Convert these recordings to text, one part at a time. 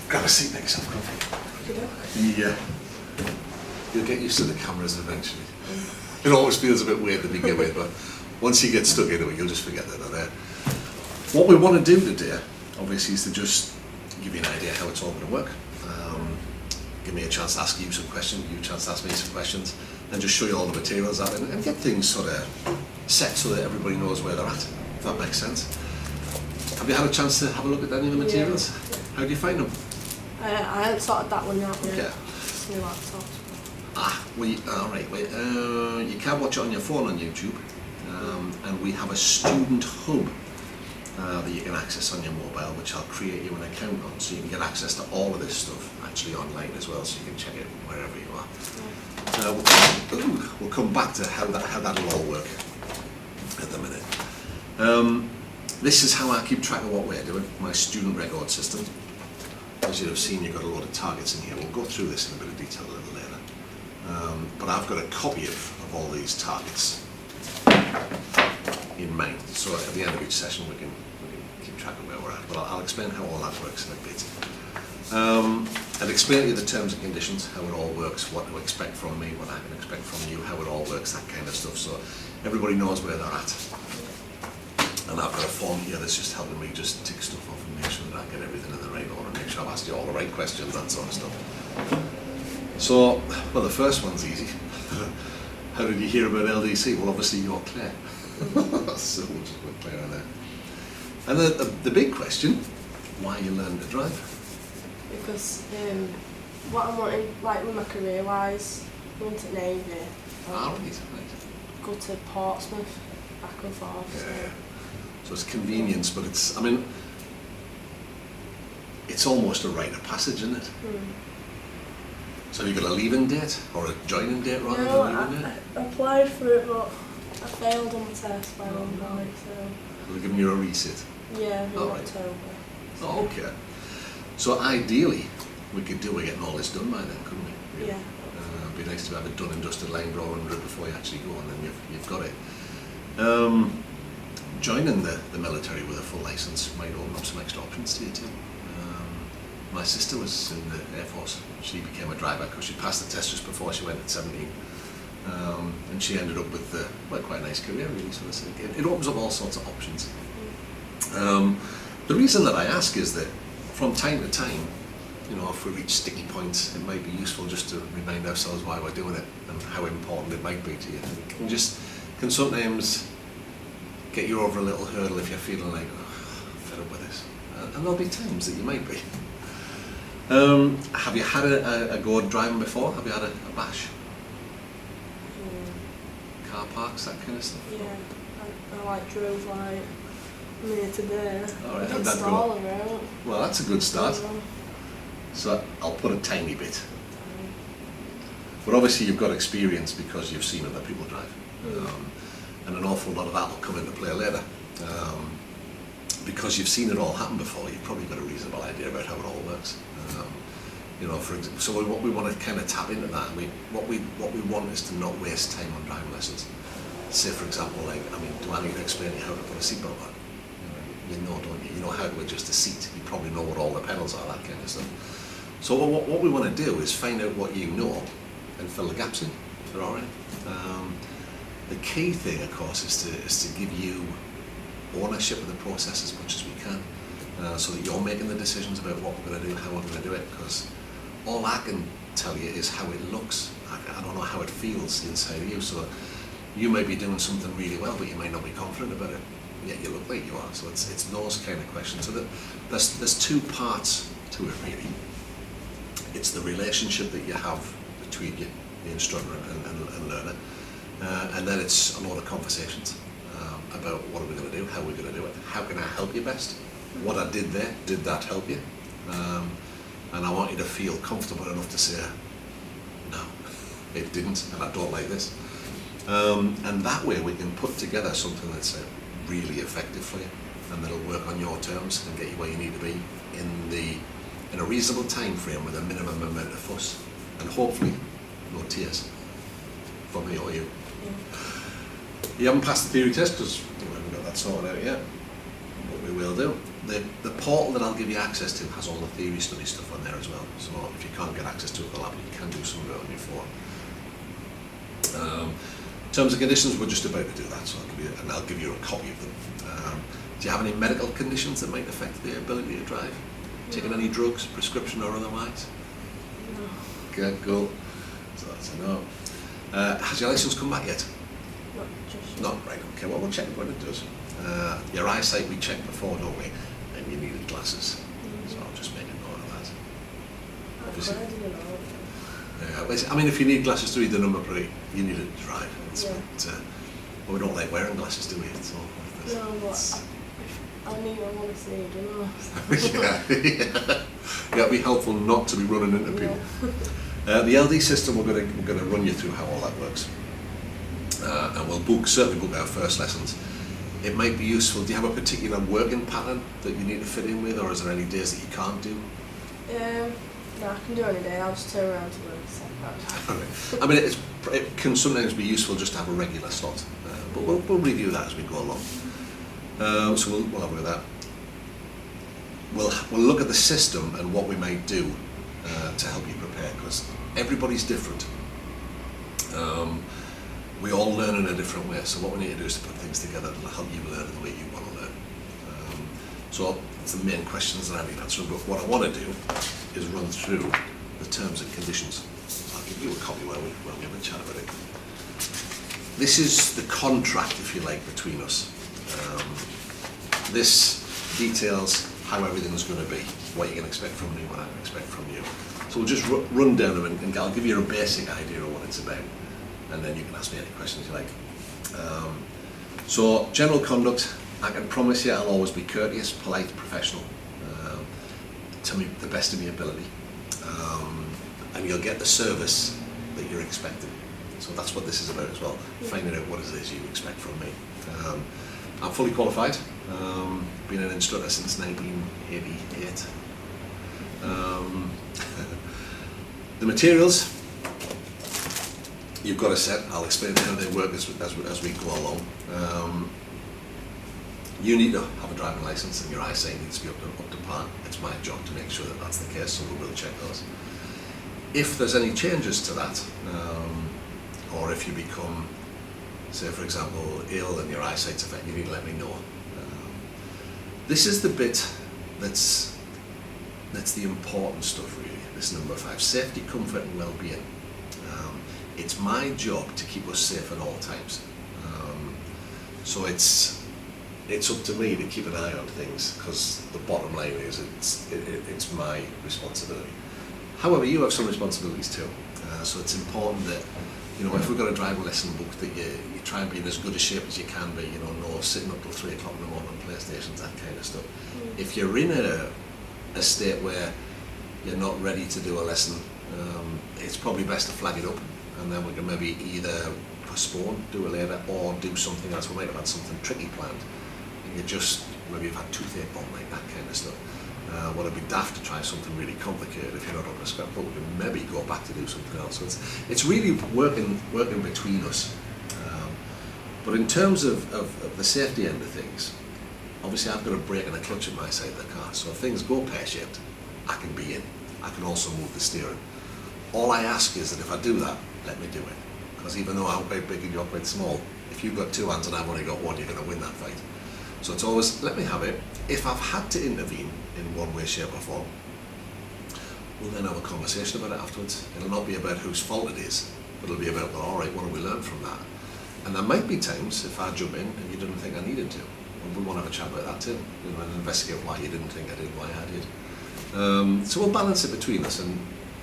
Grab a seat, make yourself comfy. Yeah. You'll get used to the cameras eventually. It always feels a bit weird to begin with, but once you get stuck into it, you'll just forget that they're there. What we want to do today, obviously, is to just give you an idea how it's all going to work. Give me a chance to ask you some questions, you a chance to ask me some questions, and just show you all the materials out and get things sort of set so that everybody knows where they're at, if that makes sense. Have you had a chance to have a look at any of the materials? Yeah. How do you find them? I haven't sorted that one out yet. Yeah. It's new laptops. Alright, wait. You can watch it on your phone on YouTube, and we have a student hub that you can access on your mobile, which I'll create you an account on, so you can get access to all of this stuff actually online as well, so you can check it wherever you are. We'll come back to how that'll all work at the minute. This is how I keep track of what we're doing, my student record system. As you'll have seen, you've got a lot of targets in here. We'll go through this in a bit of detail a little later. But I've got a copy of all these targets in mind. So at the end of each session, we can keep track of where we're at. But I'll explain how all that works in a bit. I'll explain to you the terms and conditions, how it all works, what to expect from me, what I can expect from you, how it all works, that kind of stuff. So everybody knows where they're at. And I've got a form here that's just helping me just tick stuff off and make sure that I get everything in the right order, make sure I've asked you all the right questions, that sort of stuff. So, well, the first one's easy. How did you hear about LDC? Well, obviously you're Claire. So we'll just put Claire in there. And the big question, why you learn to drive? Because what I'm wanting, like with my career-wise, going to Navy, Right. go to Portsmouth, back and forth. Yeah. So it's convenience, but it's, I mean, it's almost a rite of passage, isn't it? So have you got a leaving date or a joining date rather than a leaving date? I applied for it, but I failed on the test by 1 point, so... They're giving you a resit? Yeah, in Right. October. So. Oh, okay. So ideally, we could do with getting all this done by then, couldn't we? Yeah. It'd be nice to have it done and dusted, line drawn under it before you actually go, and then you've got it. Joining the military with a full licence might open up some extra options to you too. My sister was in the Air Force. She became a driver because she passed the test just before she went at 17. And she ended up with quite a nice career, really. So it opens up all sorts of options. The reason that I ask is that from time to time, you know, if we reach sticky points, it might be useful just to remind ourselves why we're doing it and how important it might be to you. It can sometimes get you over a little hurdle if you're feeling like, oh, I'm fed up with this. And there'll be times that you might be. Have you had a go at driving before? Have you had a bash? Car parks, that kind of stuff? Yeah, I drove like near to there. All right, how'd that go? Well, that's a good start. So I'll put a tiny bit. But obviously you've got experience because you've seen other people drive. And an awful lot of that will come into play later. Because you've seen it all happen before, you've probably got a reasonable idea about how it all works. You know, for example, so what we want to kind of tap into that. What we want is to not waste time on driving lessons. Say, for example, like, I mean, do I need to explain to you how to put a seatbelt on? You know, don't you? You know how to adjust a seat. You probably know what all the pedals are, that kind of stuff. So what we want to do is find out what you know and fill the gaps in. If they're all right. The key thing, of course, is to give you ownership of the process as much as we can, so that you're making the decisions about what we're going to do, how we're going to do it. Because all I can tell you is how it looks. I don't know how it feels inside of you. So you may be doing something really well, but you may not be confident about it. Yet you look like you are. So it's those kind of questions. So there's two parts to it really. It's the relationship that you have between you, the instructor and learner, and then it's a lot of conversations about what are we going to do, how are we going to do it, how can I help you best, what I did there, did that help you, and I want you to feel comfortable enough to say, no, it didn't, and I don't like this. And that way we can put together something that's really effective for you, and that'll work on your terms and get you where you need to be in a reasonable time frame with a minimum amount of fuss, and hopefully no tears from me or you. You haven't passed the theory test because we haven't got that sorted out yet, but we will do. the portal that I'll give you access to has all the theory study stuff on there as well. So if you can't get access to it, you can do some of it on your phone. Terms and conditions, we're just about to do that, so I'll give you a copy of them. Do you have any medical conditions that might affect the ability to drive? Taking any drugs, prescription or otherwise? No. Good, cool. So that's a no. Has your license come back yet? Not just yet. Not right. Okay. Well, we'll check when it does. Your eyesight we checked before, don't we? And you needed glasses, so I'll just make a note of that. Obviously. I didn't know. I mean, if you need glasses to read the number plate, you need it to drive. Yeah. But we don't like wearing glasses, do we? It's all No, but I need, I want to see, you know. Yeah, it'd be helpful not to be running into people. Yeah. The LD system, we're going to run you through how all that works, and we'll certainly book our first lessons. It might be useful. Do you have a particular working pattern that you need to fit in with, or is there any days that you can't do? No, I can do any day. I'll just turn around to work. I mean, it can sometimes be useful just to have a regular slot, but we'll review that as we go along. So we'll have a look at that. We'll look at the system and what we might do to help you prepare, because everybody's different. We all learn in a different way, so what we need to do is to put things together that will help you learn the way you want to learn. So it's the main questions that I need answering, but what I want to do is run through the terms and conditions. So I'll give you a copy while we have a chat about it. This is the contract, if you like, between us. This details how everything's going to be, what you can expect from me, what I can expect from you. So we'll just run down them and I'll give you a basic idea of what it's about, and then you can ask me any questions you like. So general conduct, I can promise you I'll always be courteous, polite, professional, to me the best of my ability, and you'll get the service that you're expecting. So that's what this is about as well, finding out what it is you expect from me. I'm fully qualified, been an instructor since 1988. The materials, you've got a set. I'll explain how they work as we go along. You need to have a driving license and your eyesight needs to be up to par. It's my job to make sure that that's the case, so we will check those. If there's any changes to that, or if you become, say for example, ill and your eyesight's affected, you need to let me know. This is the bit that's the important stuff really, this number 5, safety, comfort and well-being. It's my job to keep us safe at all times. So it's up to me to keep an eye on things, because the bottom line is it's my responsibility. However, you have some responsibilities too. So it's important that, you know, if we've got a driving lesson book, that you try and be in as good a shape as you can be, you know, no sitting up till 3 o'clock in the morning on PlayStations, that kind of stuff. If you're in a state where you're not ready to do a lesson, it's probably best to flag it up, and then we can maybe either postpone, do it later, or do something else. We might have had something tricky planned, and maybe you've had toothache all night, that kind of stuff. Well, it'd be daft to try something really complicated if you're not up to scratch, but we can maybe go back to do something else. So it's really working between us. But in terms of the safety end of things, obviously I've got a brake and a clutch at my side of the car, so if things go pear-shaped, I can be in. I can also move the steering. All I ask is that if I do that, let me do it. Because even though I'm quite big and you're quite small, if you've got 2 hands and I've only got 1, you're going to win that fight. So it's always, let me have it. If I've had to intervene in one way, shape or form, we'll then have a conversation about it afterwards. It'll not be about whose fault it is, but it'll be about, well, all right, what have we learned from that? And there might be times, if I jump in and you didn't think I needed to, and we want to have a chat about that too, you know, and investigate why you didn't think I did, why I did. So we'll balance it between us, and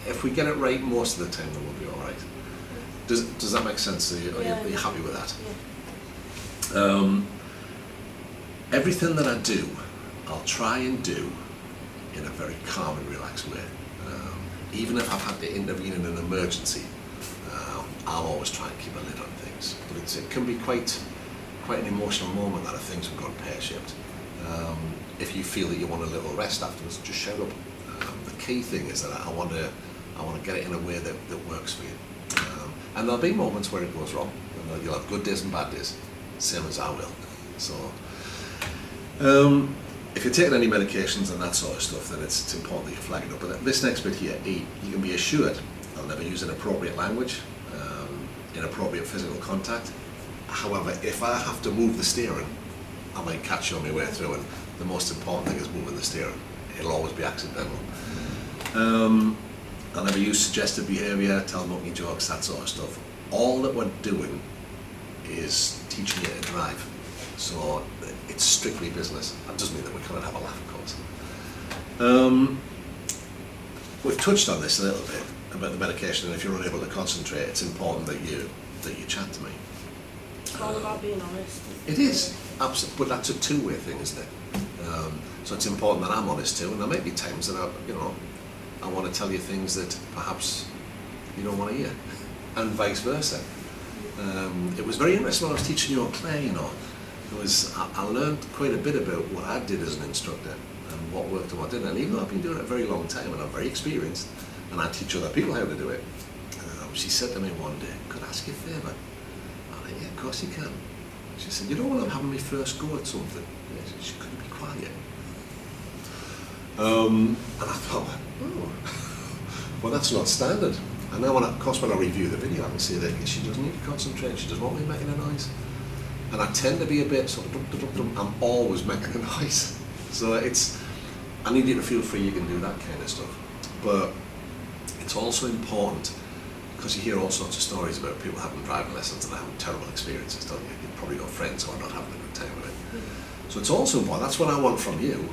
if we get it right most of the time, then we'll be all right. Does that make sense? Are you happy with that? Yeah. Everything that I do, I'll try and do in a very calm and relaxed way. Even if I've had to intervene in an emergency, I'll always try and keep a lid on things. But it can be quite an emotional moment that if things have gone pear-shaped. If you feel that you want a little rest afterwards, just shout up. The key thing is that I want to get it in a way that works for you. And there'll be moments where it goes wrong. And you'll have good days and bad days, same as I will. So if you're taking any medications and that sort of stuff, then it's important that you flag it up. But this next bit here, E, you can be assured I'll never use inappropriate language, inappropriate physical contact. However, if I have to move the steering, I might catch you on my way through, and the most important thing is moving the steering. It'll always be accidental. I'll never use suggestive behaviour, tell monkey jokes, that sort of stuff. All that we're doing is teaching you to drive. So it's strictly business. That doesn't mean that we can't have a laugh, of course. We've touched on this a little bit about the medication, and if you're unable to concentrate, it's important that you chat to me. It's all about being honest. It is, absolutely, but that's a two-way thing, isn't it? So it's important that I'm honest too, and there may be times that I want to tell you things that perhaps you don't want to hear, and vice versa. It was very interesting when I was teaching you on clay, I learned quite a bit about what I did as an instructor and what worked and what didn't. And even though I've been doing it a very long time and I'm very experienced and I teach other people how to do it, she said to me one day, "Could I ask you a favour?" I went, "Yeah, of course you can." She said, "You know when I'm having my first go at something?" She couldn't be quiet. And I thought, oh, well, that's not standard. And now, of course, when I review the video, I can see that she doesn't need to concentrate. She doesn't want me making a noise. And I tend to be a bit sort of, I'm always making a noise. So I need you to feel free, you can do that kind of stuff. But it's also important, because you hear all sorts of stories about people having driving lessons and having terrible experiences, don't you? You've probably got friends who are not having a good time with it. So it's also important, that's what I want from you,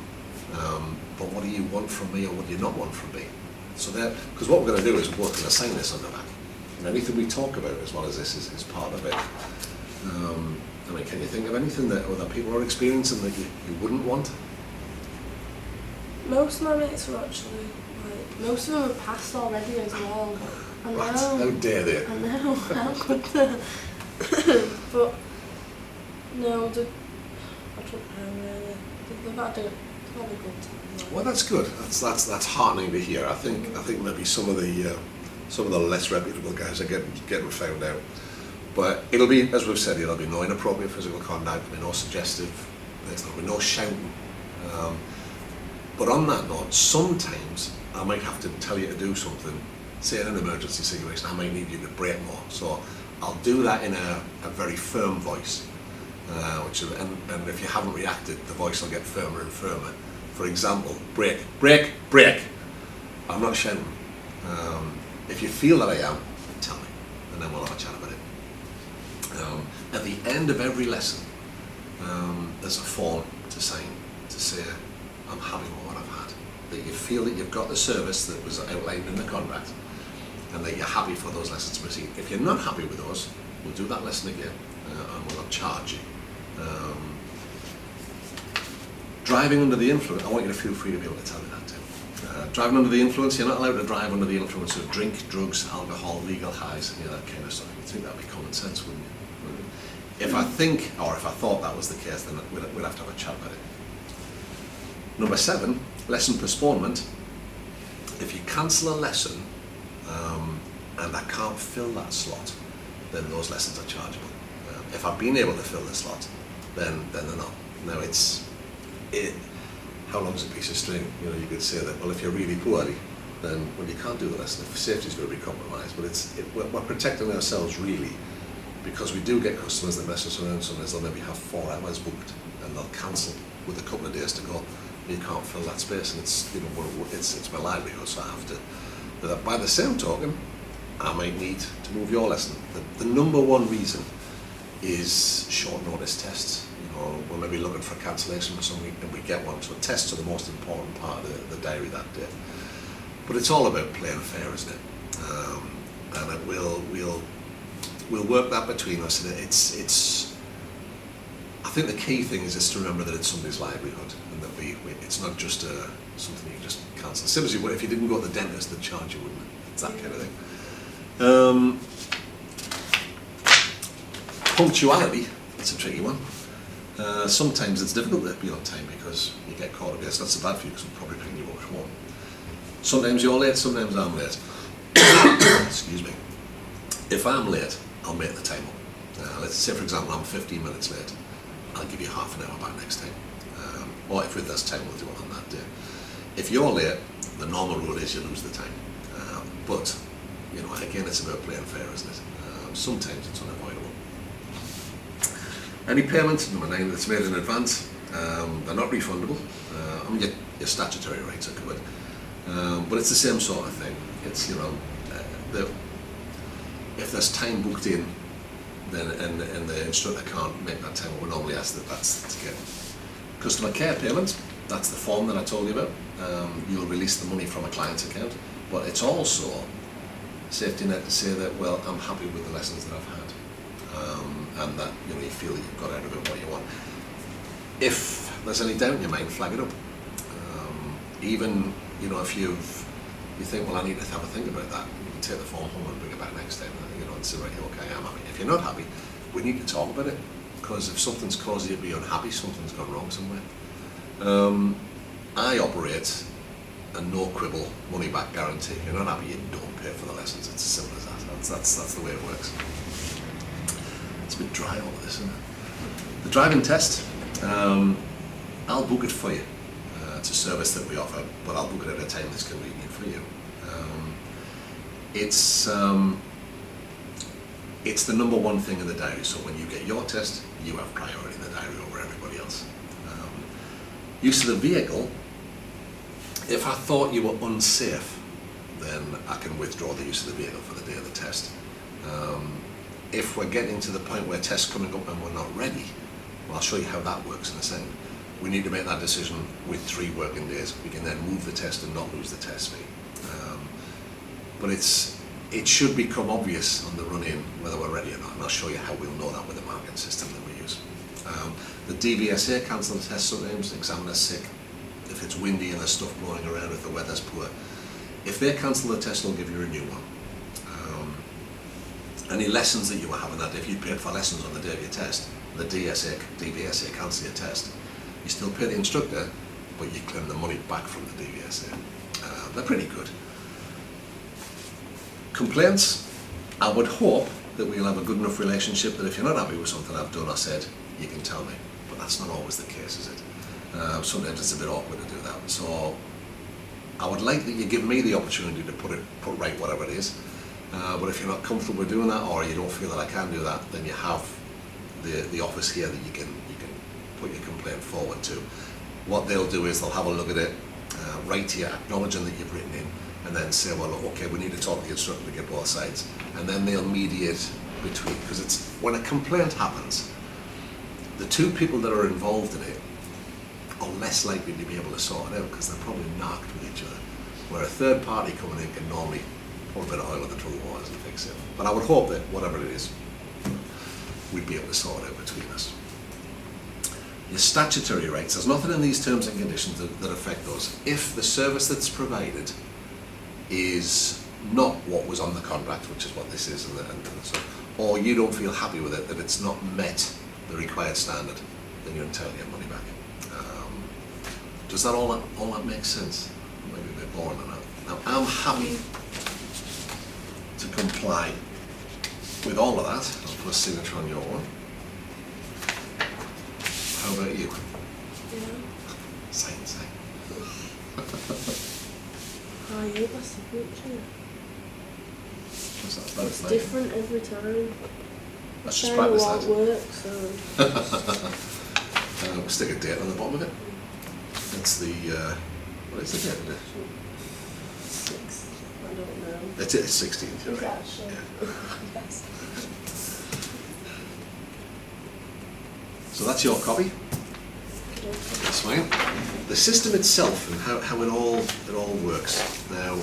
but what do you want from me, or what do you not want from me? So that, because what we're going to do is we're going to assign this on the back. And anything we talk about as well as this is part of it. I mean, can you think of anything that other people are experiencing that you wouldn't want? Most of my mates are actually, most of them are passed already as well. I know. What? How dare they? I know, how could they? But, no, I don't know really. They've had a good time. Well, that's good. That's heartening to hear. I think maybe some of the less reputable guys are getting found out. But it'll be, as we've said, there'll be no inappropriate physical contact, there'll be no suggestive, there'll be no shouting. But on that note, sometimes I might have to tell you to do something, say in an emergency situation, I might need you to brake more. So I'll do that in a very firm voice, and if you haven't reacted, the voice will get firmer and firmer. For example, brake, brake, brake. I'm not shouting. If you feel that I am, tell me, and then we'll have a chat about it. At the end of every lesson, there's a form to sign to say, I'm happy with what I've had. That you feel that you've got the service that was outlined in the contract, and that you're happy for those lessons to proceed. If you're not happy with those, we'll do that lesson again, and we'll charge you. Driving under the influence, I want you to feel free to be able to tell me that too. Driving under the influence, you're not allowed to drive under the influence of drink, drugs, alcohol, legal highs, that kind of stuff. You'd think that would be common sense, wouldn't you? If I thought that was the case, then we'd have to have a chat about it. Number 7, lesson postponement. If you cancel a lesson and I can't fill that slot, then those lessons are chargeable. If I've been able to fill the slot, then they're not. Now how long is a piece of string? You could say that, well, if you're really poorly, then you can't do the lesson. If safety's going to be compromised, but we're protecting ourselves really, because we do get customers that mess us around. Sometimes they'll maybe have 4 hours booked and they'll cancel with a couple of days to go. You can't fill that space, and it's my livelihood, so I have to. But by the same token, I might need to move your lesson. The number one reason is short notice tests. We're maybe looking for a cancellation for something and we get one. So tests are the most important part of the diary that day. But it's all about playing fair, isn't it? And we'll work that between us. And I think the key thing is just to remember that it's somebody's livelihood, and that it's not just something you just cancel. Same as you would if you didn't go to the dentist, they'd charge you, wouldn't it? It's that kind of thing. Punctuality, that's a tricky one. Sometimes it's difficult to be on time because you get caught up. Yes, that's so bad for you because we'll probably bring you over home. Sometimes you're late, sometimes I'm late. Excuse me. If I'm late, I'll make the time up. Let's say, for example, I'm 15 minutes late. I'll give you half an hour back next time. Or if there's time, we'll do it on that day. If you're late, the normal rule is you lose the time. But, you know, again, it's about playing fair, isn't it? Sometimes it's unavoidable. Any payment, number 9, that's made in advance, they're not refundable. I mean, your statutory rights are covered. But it's the same sort of thing. It's, you know, if there's time booked in, then and the instructor can't make that time, we normally ask that's to get customer care payments. That's the form that I told you about. You'll release the money from a client's account, but it's also a safety net to say that, well, I'm happy with the lessons that I've had, and that, you know, you feel that you've got out of it what you want. If there's any doubt in your mind, flag it up. Even, you know, if you think, well, I need to have a think about that, you can take the form home and bring it back next time, you know, and say, right, okay, I'm happy. If you're not happy, we need to talk about it, because if something's causing you to be unhappy, something's gone wrong somewhere. I operate a no quibble money back guarantee. If you're not happy, you don't pay for the lessons. It's as simple as that. That's the way it works. It's a bit dry, all of this, isn't it? The driving test, I'll book it for you. It's a service that we offer, but I'll book it at a time that's convenient for you. It's the number one thing in the diary, so when you get your test, you have priority in the diary over everybody else. Use of the vehicle, if I thought you were unsafe, then I can withdraw the use of the vehicle for the day of the test. If we're getting to the point where tests coming up and we're not ready, well, I'll show you how that works in a second. We need to make that decision with 3 working days. We can then move the test and not lose the test fee. But it should become obvious on the run-in whether we're ready or not, and I'll show you how we'll know that with the marking system that we use. The DVSA cancel the test sometimes, examiner's sick, if it's windy and there's stuff blowing around, if the weather's poor. If they cancel the test, they'll give you a new one. Any lessons that you were having that day, if you paid for lessons on the day of your test, the DVSA cancel your test. You still pay the instructor, but you claim the money back from the DVSA. They're pretty good. Complaints, I would hope that we'll have a good enough relationship that if you're not happy with something I've done or said, you can tell me. But that's not always the case, is it? Sometimes it's a bit awkward to do that. So I would like that you give me the opportunity to put right whatever it is. But if you're not comfortable with doing that, or you don't feel that I can do that, then you have the office here that you can put your complaint forward to. What they'll do is they'll have a look at it, write to you acknowledging that you've written in, and then say, well, okay, we need to talk to the instructor to get both sides. And then they'll mediate between, because it's when a complaint happens, the 2 people that are involved in it are less likely to be able to sort it out because they're probably knocked with each other. Where a third party coming in can normally pour a bit of oil in the troubled waters and fix it. But I would hope that whatever it is, we'd be able to sort it out between us. Your statutory rights, there's nothing in these terms and conditions that affect those. If the service that's provided is not what was on the contract, which is what this is, and so, or you don't feel happy with it, that it's not met the required standard, then you're entitled to get money back. Does that all that make sense? Maybe a bit boring than that. Now, I'm happy to comply with all of that. I'll put a signature on your one. How about you? Yeah. Sign. Oh, yeah, that's the picture. What's that about? It's different every time. That's just practice, that. It works, so. We'll stick a date on the bottom of it. It's the, what is the date of it? 6, I don't know. It's 16th, you're Is right. that sure? Yeah. Yes. So that's your copy. That's fine. The system itself and how it all works. Now,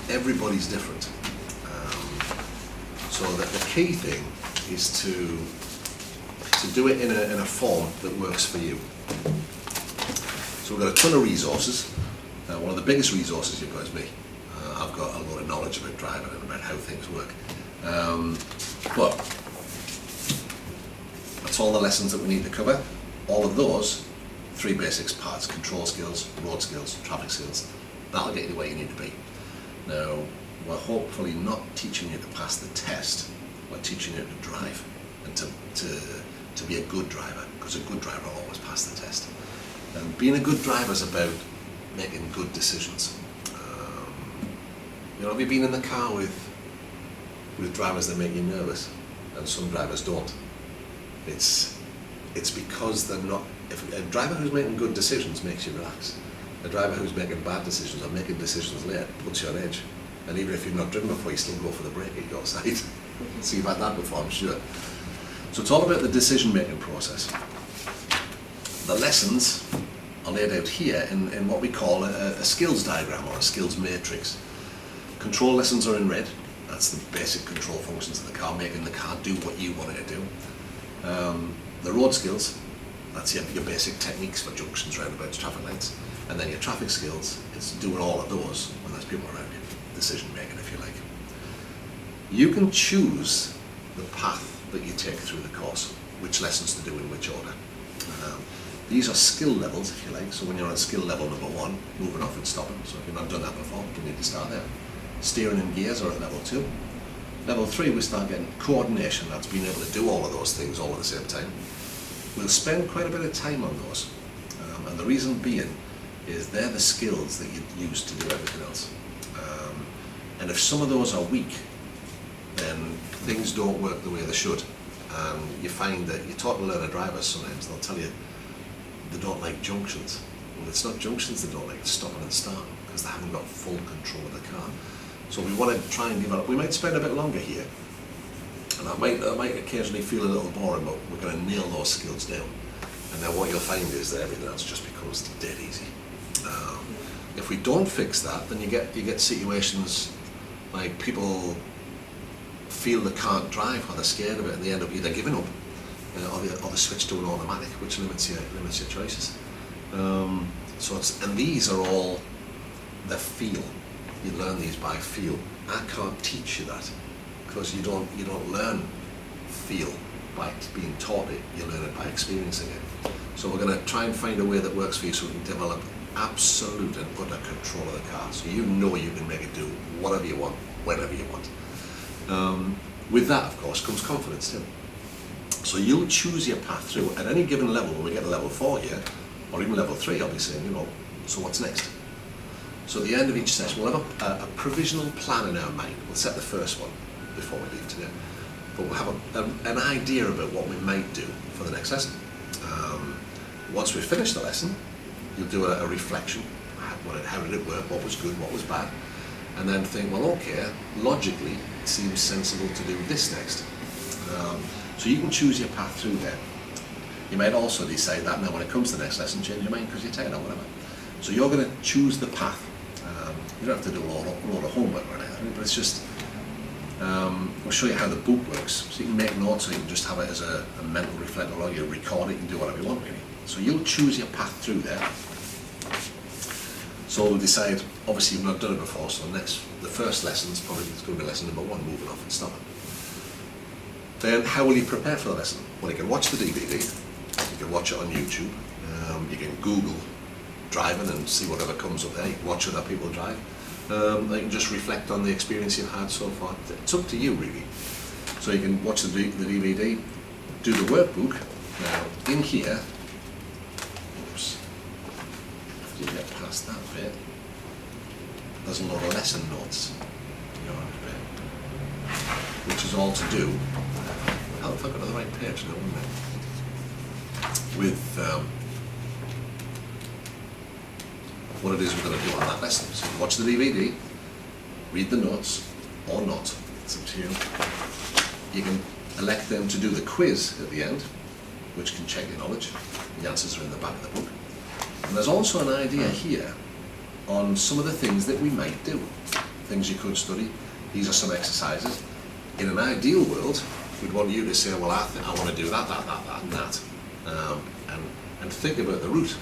everybody's different. So that the key thing is to do it in a form that works for you. So we've got a ton of resources. One of the biggest resources you've got is me. I've got a lot of knowledge about driving and about how things work. But that's all the lessons that we need to cover. All of those, 3 basics parts: control skills, road skills, traffic skills. That'll get you where you need to be. Now, we're hopefully not teaching you to pass the test. We're teaching you to drive and to be a good driver, because a good driver will always pass the test. And being a good driver is about making good decisions. Have you been in the car with drivers that make you nervous, and some drivers don't? It's because they're not. If a driver who's making good decisions makes you relax. A driver who's making bad decisions or making decisions late puts you on edge. And even if you've not driven before, you still go for the brake at your side. So you've had that before, I'm sure. So it's all about the decision-making process. The lessons are laid out here in what we call a skills diagram or a skills matrix. Control lessons are in red. That's the basic control functions of the car, making the car do what you want it to do. The road skills, that's your basic techniques for junctions, roundabouts, traffic lights. And then your traffic skills, it's doing all of those when there's people around you, decision making if you like. You can choose the path that you take through the course, which lessons to do in which order. These are skill levels if you like, so when you're on skill level number 1, moving off and stopping, so if you've not done that before, you need to start there. Steering and gears are at level 2. Level 3 we start getting coordination, that's being able to do all of those things all at the same time. We'll spend quite a bit of time on those, and the reason being is they're the skills that you use to do everything else. And if some of those are weak, then things don't work the way they should. You find that you talk to learner drivers sometimes, they'll tell you they don't like junctions. Well, it's not junctions they don't like, it's stopping and starting, because they haven't got full control of the car. So we want to try and develop, we might spend a bit longer here, and that might occasionally feel a little boring, but we're going to nail those skills down. And then what you'll find is that everything else just becomes dead easy. If we don't fix that, then you get situations like people feel they can't drive or they're scared of it, and they end up either giving up or they switch to an automatic, which limits your choices. And these are all the feel. You learn these by feel. I can't teach you that because you don't learn feel by being taught it. You learn it by experiencing it. So we're going to try and find a way that works for you, so we can develop absolute and utter control of the car. So you know you can make it do whatever you want, whenever you want. With that, of course, comes confidence too. So you'll choose your path through. At any given level, when we get to level 4 here, or even level 3, I'll be saying, so what's next? So at the end of each session, we'll have a provisional plan in our mind. We'll set the first one before we leave today. But we'll have an idea about what we might do for the next lesson. Once we finish the lesson, you'll do a reflection. How did it work? What was good? What was bad? And then think, well, okay, logically, it seems sensible to do this next. So you can choose your path through there. You might also decide that now when it comes to the next lesson, change your mind because you're tired or whatever. So you're going to choose the path. You don't have to do a lot of homework or anything, but it's just, we'll show you how the book works. So you can make notes, or you can just have it as a mental reflector, or you record it and do whatever you want really. So you'll choose your path through there. So we'll decide, obviously you've not done it before, so the first lesson is probably going to be lesson number 1, moving off and stopping. Then how will you prepare for the lesson? Well, you can watch the DVD, you can watch it on YouTube, you can Google driving and see whatever comes up there, you can watch other people drive, you can just reflect on the experience you've had so far. It's up to you really. So you can watch the DVD, do the workbook. Now in here, after you get past that bit, there's a lot of lesson notes, which is all to do, if I got to the right page now, wouldn't it? With what it is we're going to do on that lesson. So you can watch the DVD, read the notes, or not, it's up to you. You can elect them to do the quiz at the end, which can check your knowledge. The answers are in the back of the book. And there's also an idea here on some of the things that we might do, things you could study. These are some exercises. In an ideal world, we'd want you to say, well, I want to do that, and that. And think about the route.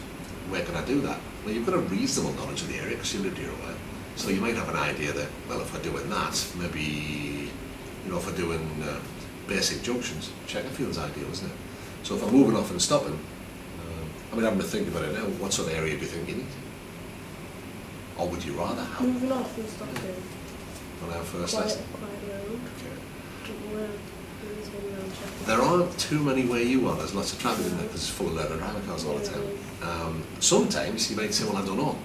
Where can I do that? Well, you've got a reasonable knowledge of the area because you lived here a while. So you might have an idea that, well, if we're doing that, maybe, if we're doing basic junctions, Chesterfield's ideal, isn't it? So if I'm moving off and stopping, I'm having to think about it now, what sort of area do you think you need? Or would you rather have? Moving off and stopping. On our first lesson? Quite road. Okay. Where there is one round There aren't too many where you are. There's lots of traffic in there because it's full of learner driver cars all the time. Sometimes you might say, well, I don't know.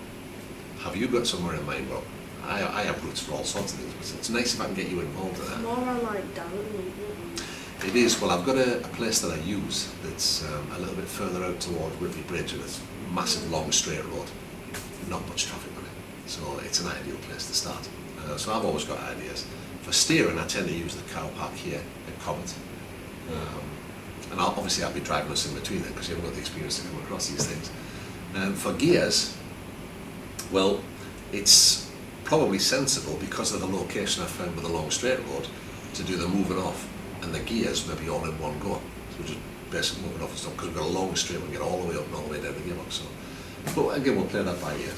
Have you got somewhere in mind? Well, I have routes for all sorts of things, but it's nice if I can get you involved in that. More on like Darren. It is. Well, I've got a place that I use that's a little bit further out towards Whitley Bridge, and it's a massive long straight road, not much traffic on it, so it's an ideal place to start. So I've always got ideas. For steering, I tend to use the car park here at Comet, and obviously I'll be driving us in between it because you haven't got the experience to come across these things. For gears, well, it's probably sensible because of the location I found with the long straight road to do the moving off and the gears maybe all in one go. So just basically moving off and stuff because we've got a long straight, we can get all the way up and all the way down the gearbox. So, but again, we'll play that by ear.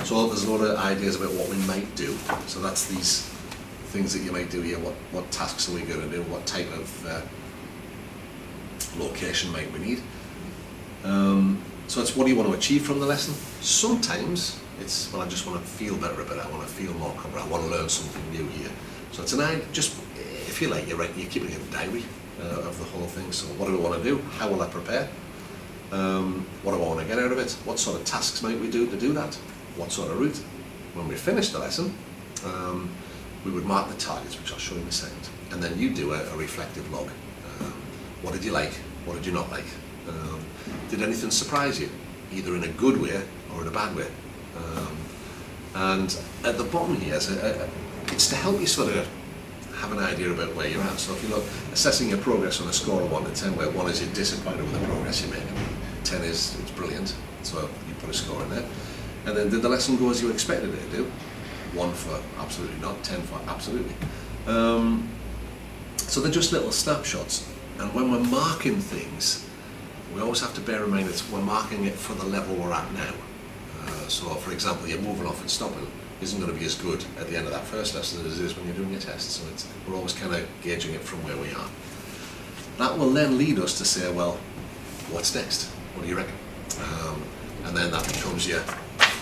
So there's a lot of ideas about what we might do. So that's these things that you might do here. What tasks are we going to do? What type of location might we need? So it's what do you want to achieve from the lesson? Sometimes it's, well, I just want to feel better about it. I want to feel more confident. I want to learn something new here. So it's an idea, just if you like, you're keeping a diary of the whole thing. So what do I want to do? How will I prepare? What do I want to get out of it? What sort of tasks might we do to do that? What sort of route? When we finish the lesson, we would mark the targets, which I'll show you in a second, and then you do a reflective log. What did you like? What did you not like? Did anything surprise you, either in a good way or in a bad way? And at the bottom here, it's to help you sort of have an idea about where you're at. So if you look, assessing your progress on a score of 1 to 10, where 1 is you're disappointed with the progress you're making, 10 is it's brilliant, so you put a score in there. And then did the lesson go as you expected it to do? 1 for absolutely not, 10 for absolutely. So they're just little snapshots. And when we're marking things, we always have to bear in mind that we're marking it for the level we're at now. So for example, you're moving off and stopping isn't going to be as good at the end of that first lesson as it is when you're doing your test. So we're always kind of gauging it from where we are. That will then lead us to say, well, what's next? What do you reckon? And then that becomes your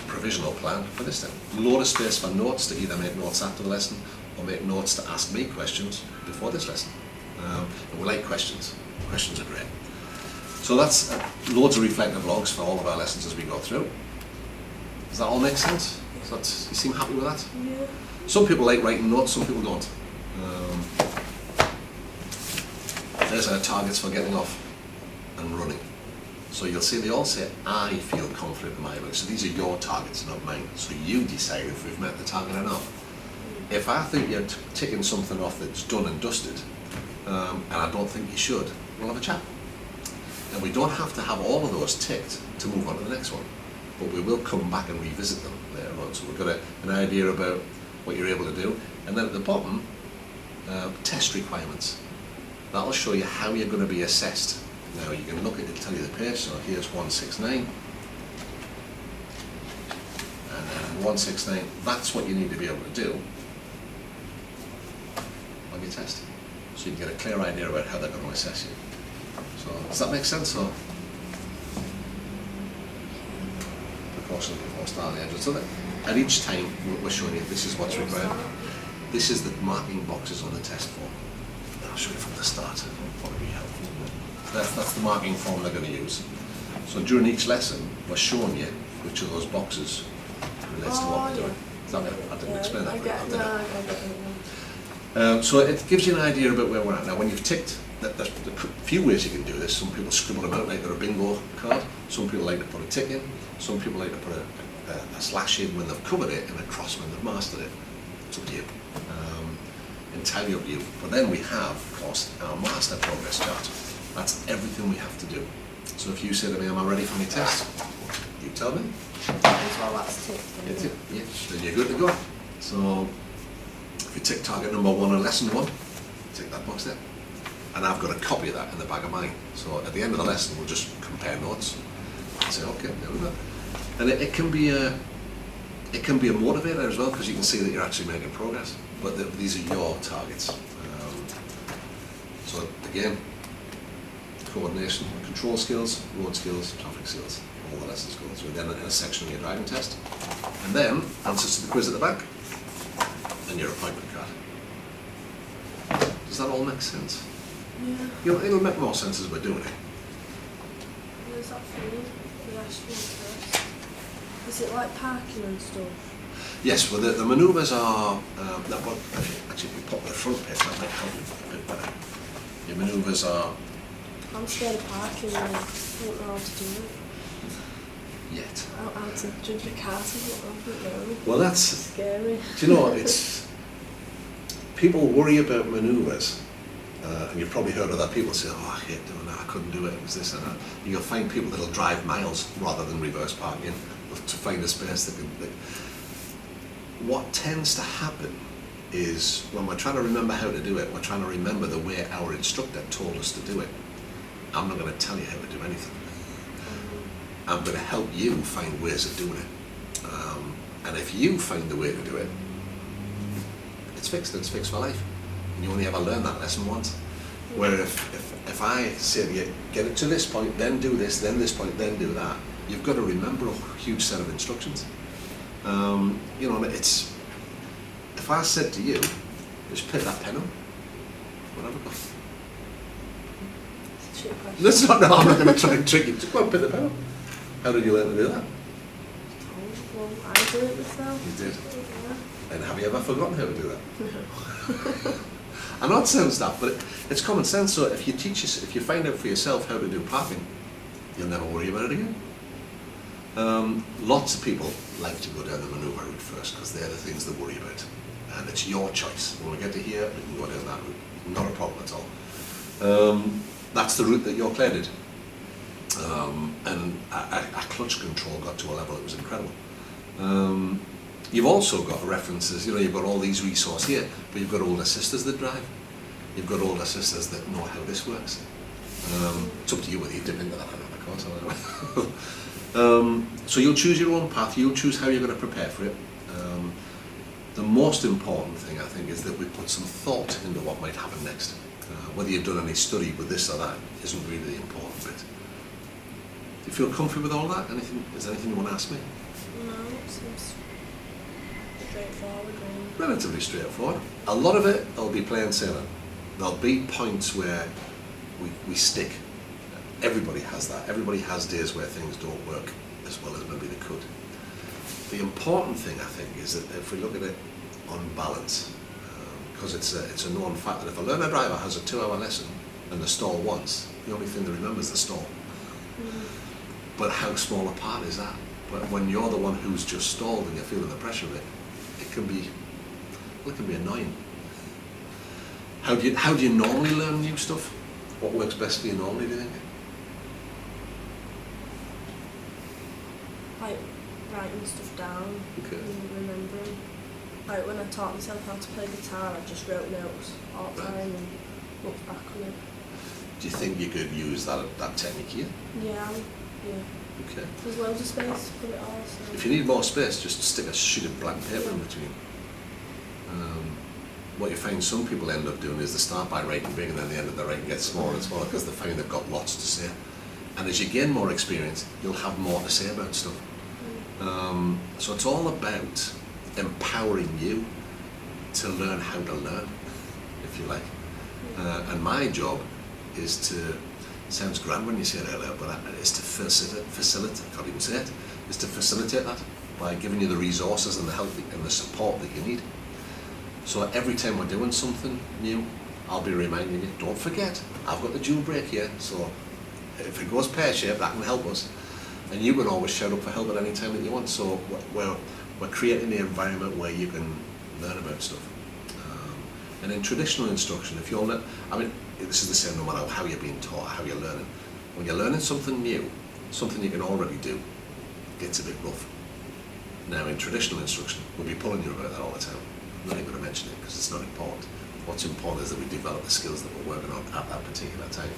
provisional plan for this time. Load of space for notes to either make notes after the lesson or make notes to ask me questions before this lesson. And we like questions. Questions are great. So that's loads of reflective logs for all of our lessons as we go through. Does that all make sense? You seem happy with that? Yeah. Some people like writing notes, some people don't. There's our targets for getting off and running. So you'll see they all say, I feel confident in my ability. So these are your targets, not mine. So you decide if we've met the target or not. If I think you're ticking something off that's done and dusted, and I don't think you should, we'll have a chat. And we don't have to have all of those ticked to move on to the next one, but we will come back and revisit them later on. So we've got an idea about what you're able to do. And then at the bottom, test requirements. That'll show you how you're going to be assessed. Now you can look at it, tell you the page, so here's 169. And then 169, that's what you need to be able to do on your test. So you can get a clear idea about how they're going to assess you. So does that make sense? Or precautions before starting the engine. So that at each time we're showing you this is what's required. This is the marking boxes on the test form. I'll show you from the start. It'll probably be helpful. That's the marking form they're going to use. So during each lesson, we're showing you which of those boxes relates to what we're doing. Is that it? I didn't explain that very well. So it gives you an idea about where we're at. Now, when you've ticked, there's a few ways you can do this. Some people scribble them out like they're a bingo card. Some people like to put a tick in. Some people like to put a slash in when they've covered it and a cross when they've mastered it. It's up to you. Entirely up to you. But then we have, of course, our master progress chart. That's everything we have to do. So if you say to me, am I ready for my test? You tell me. Well, that's ticked. Yeah, then you're good to go. So if you tick target number 1 on lesson 1, tick that box there. And I've got a copy of that in the back of mine. So at the end of the lesson, we'll just compare notes and say, okay, there we go. And it can be a motivator as well, because you can see that you're actually making progress. But these are your targets. So again, coordination, control skills, road skills, traffic skills, all the lessons go through. Then in a section of your driving test. And then answers to the quiz at the back, and your appointment card. Does that all make sense? Yeah. It'll make more sense as we're doing it. Where's that food? The actual test. Is it like parking and stuff? Yes, well the manoeuvres are, actually if we pop the front page, that might help you a bit better. Your manoeuvres are, I'm scared of parking and I don't know how to do it. yet. How to judge a car, I don't know. Well It's that's, scary. do you know what, it's, people worry about manoeuvres, and you've probably heard other people say, oh I hate doing that, I couldn't do it, it was this and that. You'll find people that'll drive miles rather than reverse parking to find a space that can, what tends to happen is when we're trying to remember how to do it, we're trying to remember the way our instructor told us to do it. I'm not going to tell you how to do anything. I'm going to help you find ways of doing it. And if you find the way to do it, it's fixed for life. And you only ever learn that lesson once. Where if I say to you, get it to this point, then do this, then this point, then do that, you've got to remember a huge set of instructions. You know, it's, if I said to you, just pick that pen up, what have I got? It's a cheap question. That's not, no, I'm not going to try and trick you. Just go and pick the pen up. How did you learn to do that? Well, I did it myself. You did. Yeah. And have you ever forgotten how to do that? No. I know it sounds daft, but it's common sense. So if you if you find out for yourself how to do parking, you'll never worry about it again. Lots of people like to go down the manoeuvre route first because they're the things they worry about. And it's your choice. When we get to here, we can go down that route. Not a problem at all. That's the route that your Claire did. And our clutch control got to a level that was incredible. You've also got references, you know, you've got all these resources here, but you've got older sisters that drive. You've got older sisters that know how this works. It's up to you whether you dip into that or not. So you'll choose your own path, you'll choose how you're going to prepare for it. The most important thing, I think, is that we put some thought into what might happen next. Whether you've done any study with this or that isn't really the important bit. Do you feel comfortable with all that? Is there anything you want to ask me? No, it seems straightforward. Relatively straightforward. A lot of it will be plain sailing. There'll be points where we stick. Everybody has that. Everybody has days where things don't work as well as maybe they could. The important thing, I think, is that if we look at it on balance, because it's a known fact that if a learner driver has a 2-hour lesson and they stall once, the only thing they remember is the stall. But how small a part is that? But when you're the one who's just stalled and you're feeling the pressure of it, it can be annoying. How do you normally learn new stuff? What works best for you normally, do you think? Like writing stuff down Okay. and remembering. Like when I taught myself how to play guitar, I just wrote notes all the time and looked back on it. Do you think you could use that technique here? Yeah. Okay. There's loads of space to put it all. So. If you need more space, just stick a sheet of blank paper in between. What you find some people end up doing is they start by writing big and then they end up the writing gets smaller and smaller because they find they've got lots to say. And as you gain more experience, you'll have more to say about stuff. So it's all about empowering you to learn how to learn, if you like. And my job is to, sounds grand when you say it out loud, but it is to facilitate, I can't even say it, is to facilitate that by giving you the resources and the help and the support that you need. So every time we're doing something new, I'll be reminding you, don't forget, I've got the dual brake here, so if it goes pear-shaped, that can help us. And you can always shout up for help at any time that you want. So we're creating the environment where you can learn about stuff. And in traditional instruction, if you're this is the same no matter how you're being taught, how you're learning. When you're learning something new, something you can already do, it gets a bit rough. Now in traditional instruction, we'll be pulling you about that all the time. I'm not even going to mention it because it's not important. What's important is that we develop the skills that we're working on at that particular time.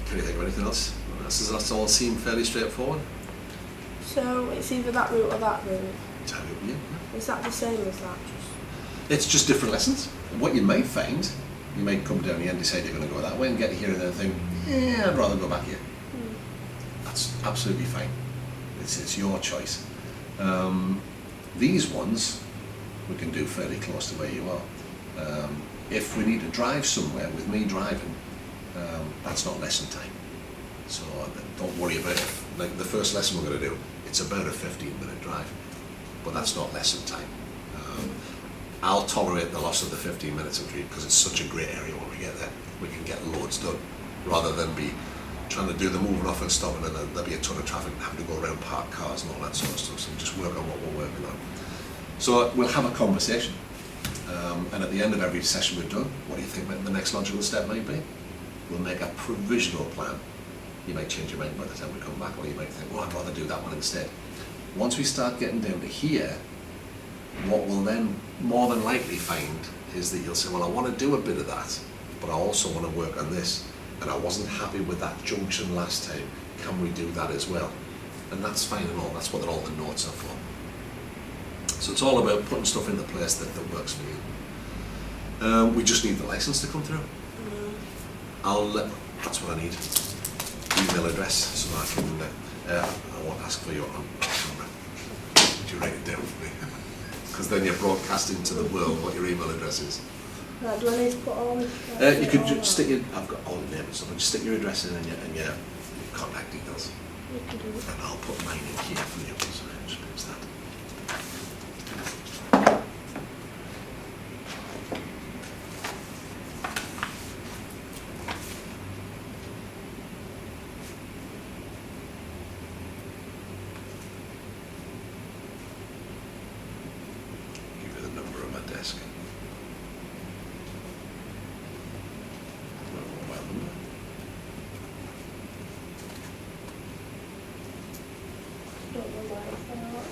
Can you think of anything else? Does that all seem fairly straightforward? So it's either that route or that route. Yeah. Is that the same as that? It's just different lessons. What you might find, you might come down here and decide you're going to go that way and get here and then think, yeah, I'd rather go back here. That's absolutely fine. It's your choice. These ones we can do fairly close to where you are. If we need to drive somewhere with me driving, that's not lesson time. So don't worry about it. Like the first lesson we're going to do, it's about a 15-minute drive, but that's not lesson time. I'll tolerate the loss of the 15 minutes of drive because it's such a great area when we get there. We can get loads done rather than be trying to do the moving off and stopping, and there'll be a ton of traffic and having to go around parked cars and all that sort of stuff. So just work on what we're working on. So we'll have a conversation, and at the end of every session we've done, what do you think the next logical step might be? We'll make a provisional plan. You might change your mind by the time we come back, or you might think, well, I'd rather do that one instead. Once we start getting down to here, what we'll then more than likely find is that you'll say, well, I want to do a bit of that, but I also want to work on this, and I wasn't happy with that junction last time. Can we do that as well? And that's fine and all. That's what all the notes are for. So it's all about putting stuff into place that works for you. We just need the license to come through. That's what I need. Email address, so I can. I won't ask for your number. Would you write it down for me? Because then you're broadcasting to the world what your email address is. Right, do I need to put all this? You could just stick your. I've got all the names and stuff. But just stick your address in and your contact details. You can do it. And I'll put mine in here for you. So I just use that. Give you the number on my desk. My mobile number. Don't know why I fell out.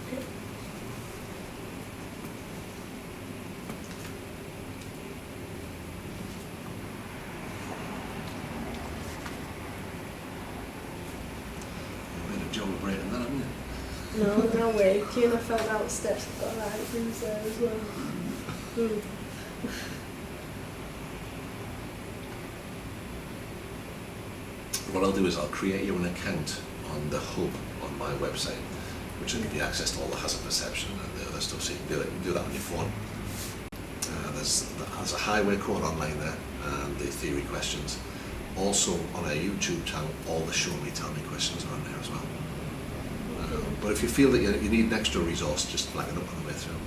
Okay. You made a job of breaking that, haven't you? No way. Keen, I fell out steps. I've got right things there as well. What I'll do is I'll create you an account on the hub on my website, which will give you access to all the hazard perception and the other stuff, so you can do it. You can do that on your phone. There's a highway code online there and the theory questions. Also on our YouTube channel, all the show me, tell me questions are on there as well. But if you feel that you need an extra resource, just flag it up on the way through.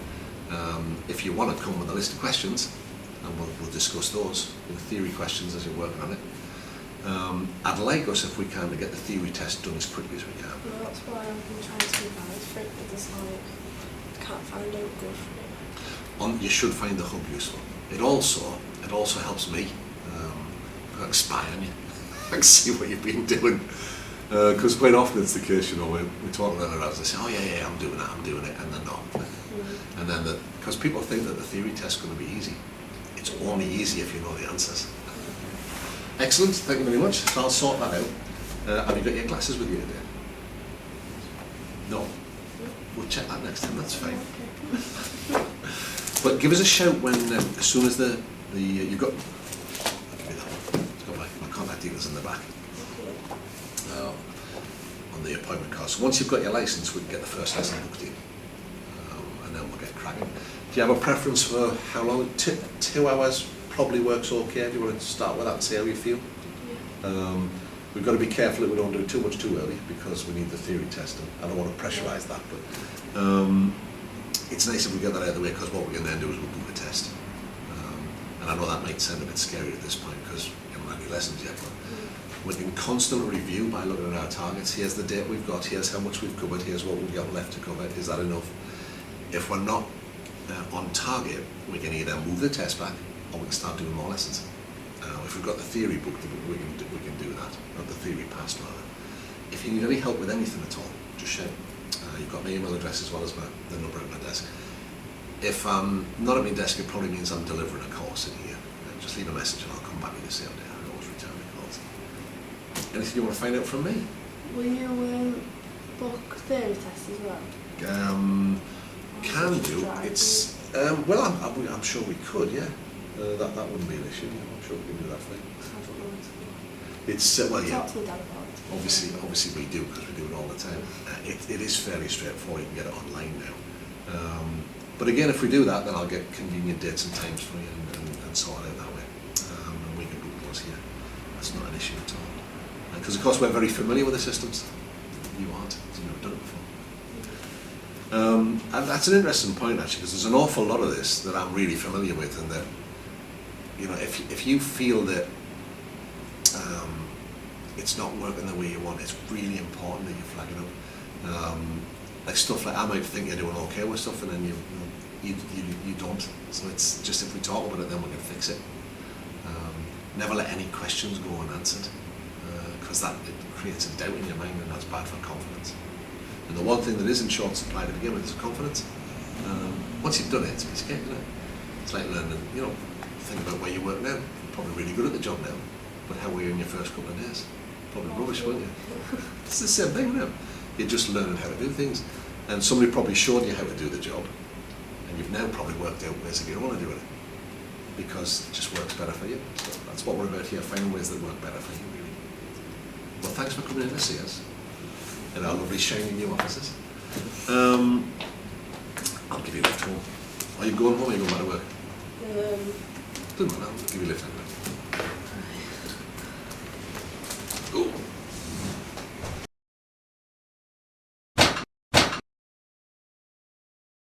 If you want to come with a list of questions, and we'll discuss those, the theory questions as you're working on it. I'd like us, if we can, to get the theory test done as quickly as we can. Well, that's why I've been trying to revise for it, but it's like, can't find out good for it. You should find the hub useful. It also helps me. I can spy on you. I can see what you've been doing. Because quite often it's the case, you know, we talk about it as they say, oh yeah, I'm doing it, and they're not. And then, because people think that the theory test is going to be easy. It's only easy if you know the answers. Excellent, thank you very much. So I'll sort that out. Have you got your glasses with you today? No? We'll check that next time, that's fine. But give us a shout when, as soon as you've got, I'll give you that one. It's got my contact details in the back. On the appointment card. So once you've got your license, we can get the first lesson booked in. And then we'll get cracking. Do you have a preference for how long? 2 hours probably works okay. Do you want to start with that and see how you feel? Yeah. We've got to be careful that we don't do it too much too early because we need the theory test. I don't want to pressurise that, but it's nice if we get that out of the way because what we can then do is we'll book a test. And I know that might sound a bit scary at this point because you haven't had any lessons yet, but we can constantly review by looking at our targets. Here's the date we've got, here's how much we've covered, here's what we've got left to cover. Is that enough? If we're not on target, we can either move the test back or we can start doing more lessons. If we've got the theory booked, we can do that, or the theory passed rather. If you need any help with anything at all, just shout. You've got my email address as well as the number at my desk. If I'm not at my desk, it probably means I'm delivering a course in here. Just leave a message and I'll come back to you the same day. I always return my calls. Anything you want to find out from me? Will you book theory tests as well? Can do. It's well, I'm sure we could. Yeah, that wouldn't be an issue. I'm sure we can do that for you. It's well, yeah. Talk to my dad about it. Obviously we do, because we do it all the time. It is fairly straightforward. You can get it online now. But again, if we do that, then I'll get convenient dates and times for you and sort it out that way. And we can book those here. That's not an issue at all. Because of course we're very familiar with the systems. You aren't. You've never done it before. And that's an interesting point actually, because there's an awful lot of this that I'm really familiar with, and that, you know, if you feel that it's not working the way you want, it's really important that you flag it up. Like stuff like, I might think you're doing okay with stuff, and then you don't. So it's just, if we talk about it, then we can fix it. Never let any questions go unanswered, because that it creates a doubt in your mind, and that's bad for confidence. And the one thing that is in short supply to begin with is confidence. Once you've done it, it's a piece of cake, isn't it? It's like learning, you know, think about where you work now. You're probably really good at the job now, but how were you in your first couple of days? Probably rubbish, weren't you? It's the same thing, isn't it? You're just learning how to do things. And somebody probably showed you how to do the job, and you've now probably worked out ways that you don't want to do it, because it just works better for you. So that's what we're about here, finding ways that work better for you, really. Well, thanks for coming in to see us in our lovely shiny new offices. I'll give you a lift home. Are you going home or are you going back to work? Doesn't matter, I'll give you a lift anyway.